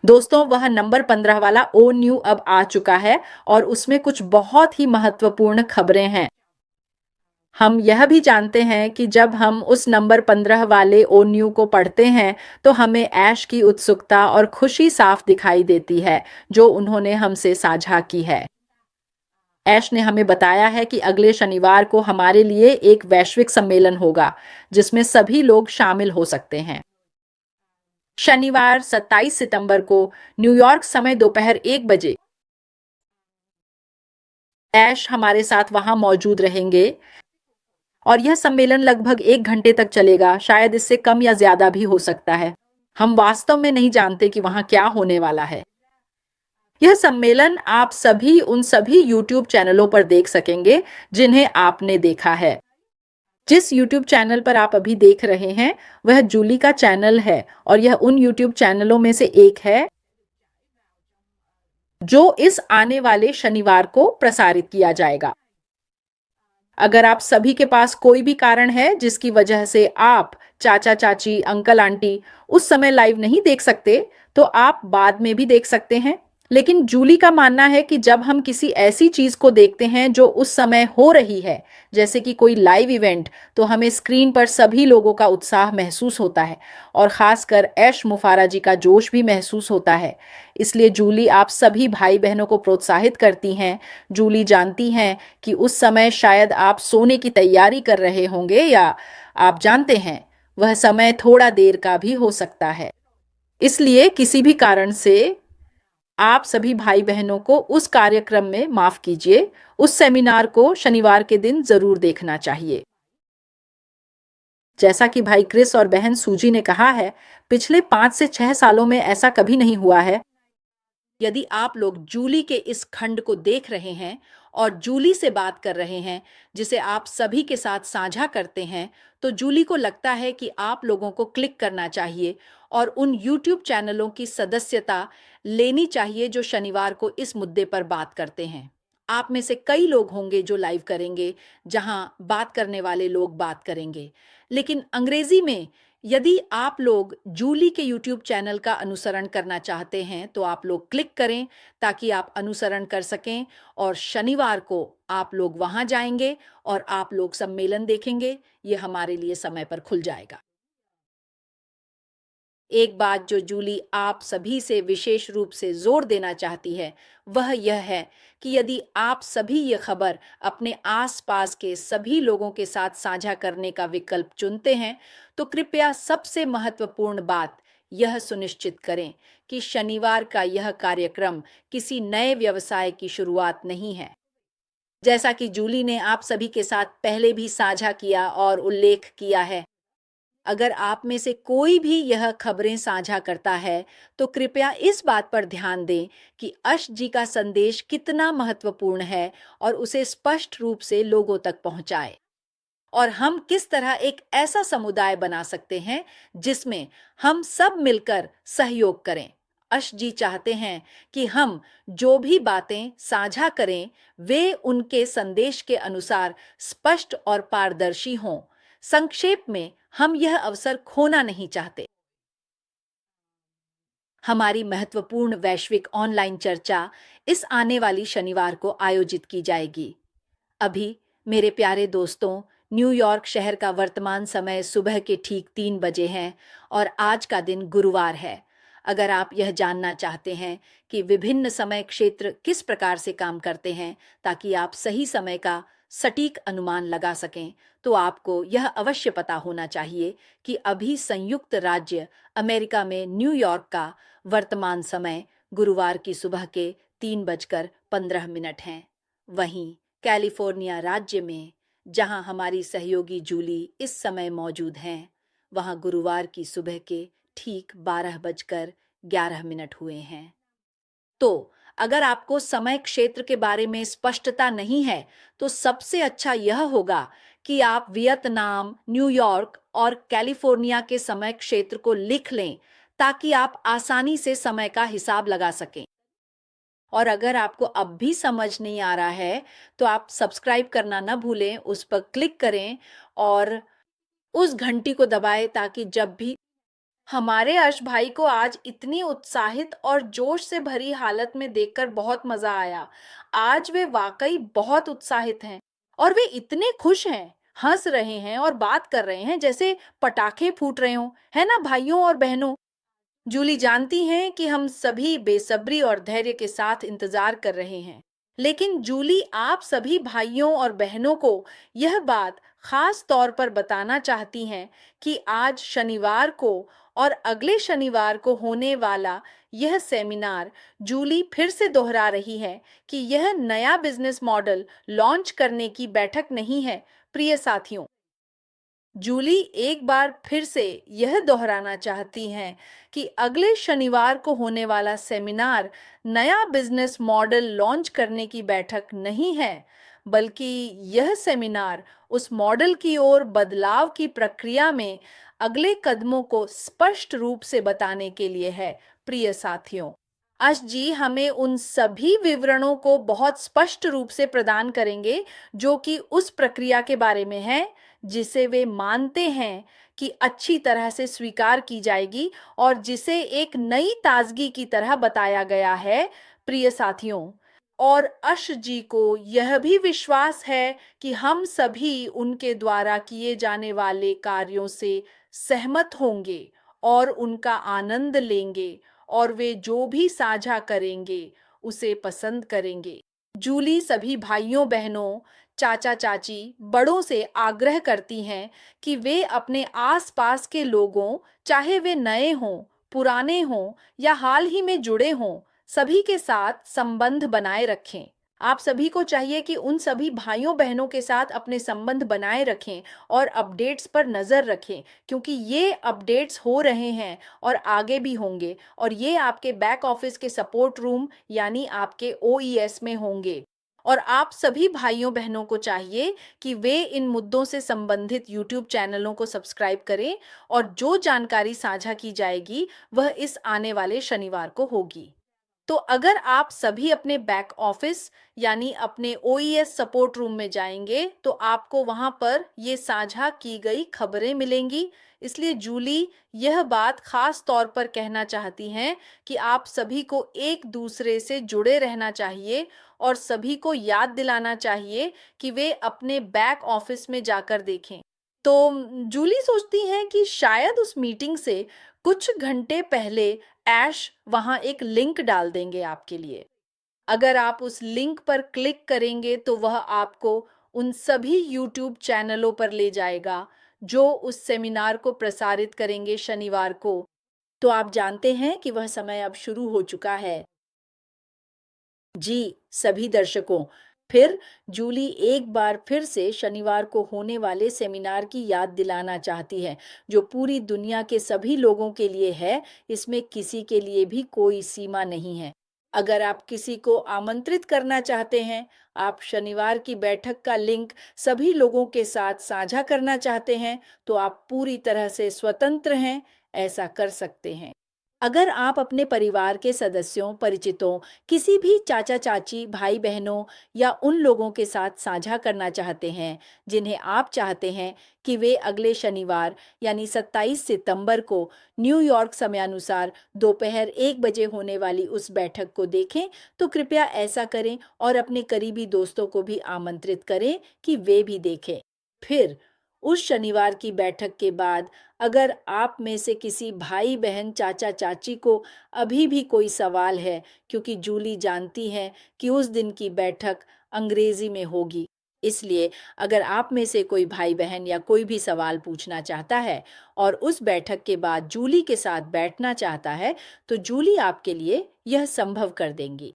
दोस्तों, वह नंबर 15 वाला ओ न्यू अब आ चुका है और उसमें कुछ बहुत ही महत्वपूर्ण खबरें हैं। हम यह भी जानते हैं कि जब हम उस नंबर 15 वाले ओ न्यू को पढ़ते हैं, तो हमें ऐश की उत्सुकता और खुशी साफ दिखाई देती है, जो उन्होंने हमसे साझा की है। ऐश ने हमें बताया है कि अगले शनिवार को हमारे लिए एक वैश्विक सम्मेलन होगा, जिसमें सभी लोग शामिल हो सकते हैं। शनिवार 27 सितंबर को न्यूयॉर्क समय दोपहर 1 बजे ऐश हमारे साथ वहां मौजूद रहेंगे और यह सम्मेलन लगभग 1 घंटे तक चलेगा, शायद इससे कम या ज्यादा भी हो सकता है। हम वास्तव में नहीं जानते कि वहां क्या होने वाला है। यह सम्मेलन आप सभी उन सभी यूट्यूब चैनलों पर देख सकेंगे जिन्हें आपने देखा है। जिस यूट्यूब चैनल पर आप अभी देख रहे हैं, वह जूली का चैनल है और यह उन यूट्यूब चैनलों में से एक है जो इस आने वाले शनिवार को प्रसारित किया जाएगा। अगर आप सभी के पास कोई भी कारण है जिसकी वजह से आप चाचा चाची अंकल आंटी उस समय लाइव नहीं देख सकते, तो आप बाद में भी देख सकते हैं। लेकिन जूली का मानना है कि जब हम किसी ऐसी चीज को देखते हैं जो उस समय हो रही है, जैसे कि कोई लाइव इवेंट, तो हमें स्क्रीन पर सभी लोगों का उत्साह महसूस होता है और खासकर ऐश मुफारा जी का जोश भी महसूस होता है। इसलिए जूली आप सभी भाई बहनों को प्रोत्साहित करती हैं। जूली जानती हैं कि उस समय शायद आप सोने की तैयारी कर रहे होंगे या आप जानते हैं, वह समय थोड़ा देर का भी हो सकता है। इसलिए किसी भी कारण से आप सभी भाई बहनों को उस कार्यक्रम में माफ कीजिए, उस सेमिनार को शनिवार के दिन जरूर देखना चाहिए। जैसा कि भाई क्रिस और बहन सूजी ने कहा है, पिछले 5 से 6 सालों में ऐसा कभी नहीं हुआ है। यदि आप लोग जूली के इस खंड को देख रहे हैं और जूली से बात कर रहे हैं, जिसे आप सभी के साथ साझा करते हैं, तो जूली को लगता है कि आप लोगों को क्लिक करना चाहिए और उन यूट्यूब चैनलों की सदस्यता लेनी चाहिए जो शनिवार को इस मुद्दे पर बात करते हैं। आप में से कई लोग होंगे जो लाइव करेंगे, जहां बात करने वाले लोग बात करेंगे। लेकिन अंग्रेजी में यदि आप लोग जूली के यूट्यूब चैनल का अनुसरण करना चाहते हैं, तो आप लोग क्लिक करें ताकि आप अनुसरण कर सकें और शनिवार को आप लोग वहां जाएंगे और आप लोग सम्मेलन देखेंगे। ये हमारे लिए समय पर खुल जाएगा। एक बात जो जूली आप सभी से विशेष रूप से जोर देना चाहती है, वह यह है कि यदि आप सभी ये खबर अपने आसपास के सभी लोगों के साथ साझा करने का विकल्प चुनते हैं, तो कृपया सबसे महत्वपूर्ण बात यह सुनिश्चित करें कि शनिवार का यह कार्यक्रम किसी नए व्यवसाय की शुरुआत नहीं है। जैसा कि जूली ने आप सभी के साथ पहले भी साझा किया और उल्लेख किया है, अगर आप में से कोई भी यह खबरें साझा करता है, तो कृपया इस बात पर ध्यान दें कि अश जी का संदेश कितना महत्वपूर्ण है और उसे स्पष्ट रूप से लोगों तक पहुंचाए। और हम किस तरह एक ऐसा समुदाय बना सकते हैं जिसमें हम सब मिलकर सहयोग करें। अश जी चाहते हैं कि हम जो भी बातें साझा करें, वे उनके संदेश के अनुसार स्पष्ट और पारदर्शी हों। संक्षेप में, हम यह अवसर खोना नहीं चाहते। हमारी महत्वपूर्ण वैश्विक ऑनलाइन चर्चा इस आने वाली शनिवार को आयोजित की जाएगी। अभी मेरे प्यारे दोस्तों, न्यूयॉर्क शहर का वर्तमान समय सुबह के ठीक 3 बजे है और आज का दिन गुरुवार है। अगर आप यह जानना चाहते हैं कि विभिन्न समय क्षेत्र किस प्रकार से काम करते हैं ताकि आप सही समय का सटीक अनुमान लगा सकें, तो आपको यह अवश्य पता होना चाहिए कि अभी संयुक्त राज्य अमेरिका में न्यूयॉर्क का वर्तमान समय गुरुवार की सुबह के 3:15 है। वहीं कैलिफोर्निया राज्य में, जहां हमारी सहयोगी जूली इस समय मौजूद हैं, वहां गुरुवार की सुबह के ठीक 12:11 हुए हैं। तो अगर आपको समय क्षेत्र के बारे में स्पष्टता नहीं है, तो सबसे अच्छा यह होगा कि आप वियतनाम, न्यूयॉर्क और कैलिफोर्निया के समय क्षेत्र को लिख लें ताकि आप आसानी से समय का हिसाब लगा सकें। और अगर आपको अब भी समझ नहीं आ रहा है, तो आप सब्सक्राइब करना ना भूलें, उस पर क्लिक करें और उस घंटी को दबाएं ताकि जब भी हमारे अर्श भाई को आज इतनी उत्साहित और जोश से भरी हालत में देखकर बहुत मजा आया। आज वे वाकई बहुत उत्साहित हैं और वे इतने खुश हैं, हंस रहे हैं और बात कर रहे हैं जैसे पटाखे फूट रहे हों, है ना भाइयों और बहनों? जूली जानती हैं कि हम सभी बेसब्री और धैर्य के साथ इंतजार कर रहे हैं, लेकिन जूली आप सभी भाइयों और बहनों को यह बात खास तौर पर बताना चाहती हैं कि आज शनिवार को और अगले शनिवार को होने वाला यह सेमिनार जूली फिर से दोहरा रही है कि यह नया बिजनेस मॉडल लॉन्च करने की बैठक नहीं है। प्रिय साथियों, जूली एक बार फिर से यह दोहराना चाहती हैं कि अगले शनिवार को होने वाला सेमिनार नया बिजनेस मॉडल लॉन्च करने की बैठक नहीं है, बल्कि यह सेमिनार उस मॉडल की ओर बदलाव की प्रक्रिया में अगले कदमों को स्पष्ट रूप से बताने के लिए है। प्रिय साथियों, आज जी हमें उन सभी विवरणों को बहुत स्पष्ट रूप से प्रदान करेंगे जो कि उस प्रक्रिया के बारे में है जिसे वे मानते हैं कि अच्छी तरह से स्वीकार की जाएगी और जिसे एक नई ताजगी की तरह बताया गया है। प्रिय साथियों, और अश जी को यह भी विश्वास है कि हम सभी उनके द्वारा किए जाने वाले कार्यों से सहमत होंगे और उनका आनंद लेंगे और वे जो भी साझा करेंगे उसे पसंद करेंगे। जूली सभी भाइयों बहनों, चाचा चाची, बड़ों से आग्रह करती हैं कि वे अपने आसपास के लोगों, चाहे वे नए हों, पुराने हों या हाल ही में जुड़े हों, सभी के साथ संबंध बनाए रखें। आप सभी को चाहिए कि उन सभी भाइयों बहनों के साथ अपने संबंध बनाए रखें और अपडेट्स पर नजर रखें, क्योंकि ये अपडेट्स हो रहे हैं और आगे भी होंगे और ये आपके बैक ऑफिस के सपोर्ट रूम यानी आपके ओईएस में होंगे। और आप सभी भाइयों बहनों को चाहिए कि वे इन मुद्दों से संबंधित यूट्यूब चैनलों को सब्सक्राइब करें और जो जानकारी साझा की जाएगी वह इस आने वाले शनिवार को होगी। तो अगर आप सभी अपने बैक ऑफिस यानी अपने ओईएस सपोर्ट रूम में जाएंगे तो आपको वहां पर ये साझा की गई खबरें मिलेंगी। इसलिए जूली यह बात खास तौर पर कहना चाहती हैं कि आप सभी को एक दूसरे से जुड़े रहना चाहिए और सभी को याद दिलाना चाहिए कि वे अपने बैक ऑफिस में जाकर देखें। तो जूली सोचती हैं कि शायद उस मीटिंग से कुछ घंटे पहले ऐश वहां एक लिंक डाल देंगे आपके लिए। अगर आप उस लिंक पर क्लिक करेंगे तो वह आपको उन सभी यूट्यूब चैनलों पर ले जाएगा जो उस सेमिनार को प्रसारित करेंगे शनिवार को। तो आप जानते हैं कि वह समय अब शुरू हो चुका है। जी सभी दर्शकों, फिर जूली एक बार फिर से शनिवार को होने वाले सेमिनार की याद दिलाना चाहती है, जो पूरी दुनिया के सभी लोगों के लिए है। इसमें किसी के लिए भी कोई सीमा नहीं है। अगर आप किसी को आमंत्रित करना चाहते हैं, आप शनिवार की बैठक का लिंक सभी लोगों के साथ साझा करना चाहते हैं, तो आप पूरी तरह से स्वतंत्र हैं, ऐसा कर सकते हैं। अगर आप अपने परिवार के सदस्यों, परिचितों, किसी भी चाचा-चाची, भाई-बहनों या उन लोगों के साथ साझा करना चाहते हैं, जिन्हें आप चाहते हैं कि वे अगले शनिवार यानी 27 सितंबर को न्यूयॉर्क समयानुसार दोपहर 1 बजे होने वाली उस बैठक को देखें, तो कृपया ऐसा करें और अपने करीबी दोस्तों को भी आमंत्रित करें कि वे भी देखें। फिर उस शनिवार की बैठक के बाद अगर आप में से किसी भाई बहन चाचा चाची को अभी भी कोई सवाल है, क्योंकि जूली जानती है कि उस दिन की बैठक अंग्रेजी में होगी, इसलिए अगर आप में से कोई भाई बहन या कोई भी सवाल पूछना चाहता है और उस बैठक के बाद जूली के साथ बैठना चाहता है, तो जूली आपके लिए यह संभव कर देंगी।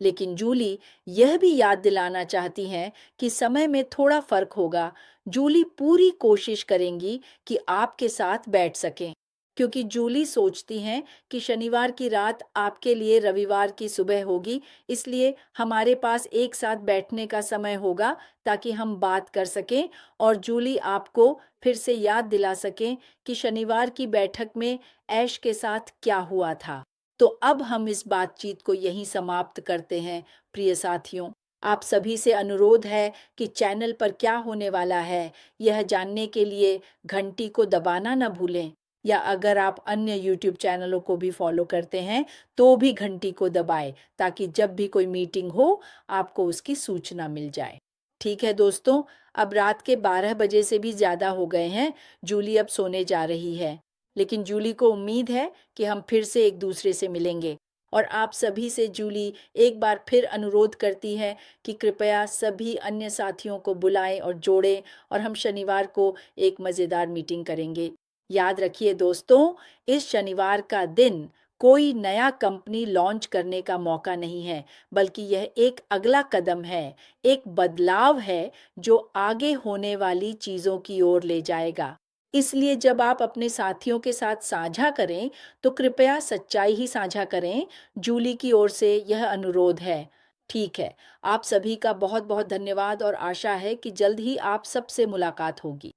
लेकिन जूली यह भी याद दिलाना चाहती हैं कि समय में थोड़ा फर्क होगा। जूली पूरी कोशिश करेंगी कि आपके साथ बैठ सकें, क्योंकि जूली सोचती हैं कि शनिवार की रात आपके लिए रविवार की सुबह होगी, इसलिए हमारे पास एक साथ बैठने का समय होगा ताकि हम बात कर सकें और जूली आपको फिर से याद दिला सकें कि शनिवार की बैठक में ऐश के साथ क्या हुआ था। तो अब हम इस बातचीत को यहीं समाप्त करते हैं। प्रिय साथियों, आप सभी से अनुरोध है कि चैनल पर क्या होने वाला है, यह जानने के लिए घंटी को दबाना न भूलें। या अगर आप अन्य यूट्यूब चैनलों को भी फॉलो करते हैं तो भी घंटी को दबाएं ताकि जब भी कोई मीटिंग हो आपको उसकी सूचना मिल जाए। ठीक है दोस्तों, अब रात के 12 बजे से भी ज़्यादा हो गए हैं। जूली अब सोने जा रही है, लेकिन जूली को उम्मीद है कि हम फिर से एक दूसरे से मिलेंगे। और आप सभी से जूली एक बार फिर अनुरोध करती है कि कृपया सभी अन्य साथियों को बुलाएं और जोड़ें और हम शनिवार को एक मज़ेदार मीटिंग करेंगे। याद रखिए दोस्तों, इस शनिवार का दिन कोई नया कंपनी लॉन्च करने का मौका नहीं है, बल्कि यह एक अगला कदम है, एक बदलाव है जो आगे होने वाली चीज़ों की ओर ले जाएगा। इसलिए जब आप अपने साथियों के साथ साझा करें, तो कृपया सच्चाई ही साझा करें। जूली की ओर से यह अनुरोध है। ठीक है, आप सभी का बहुत बहुत धन्यवाद और आशा है कि जल्द ही आप सबसे मुलाकात होगी।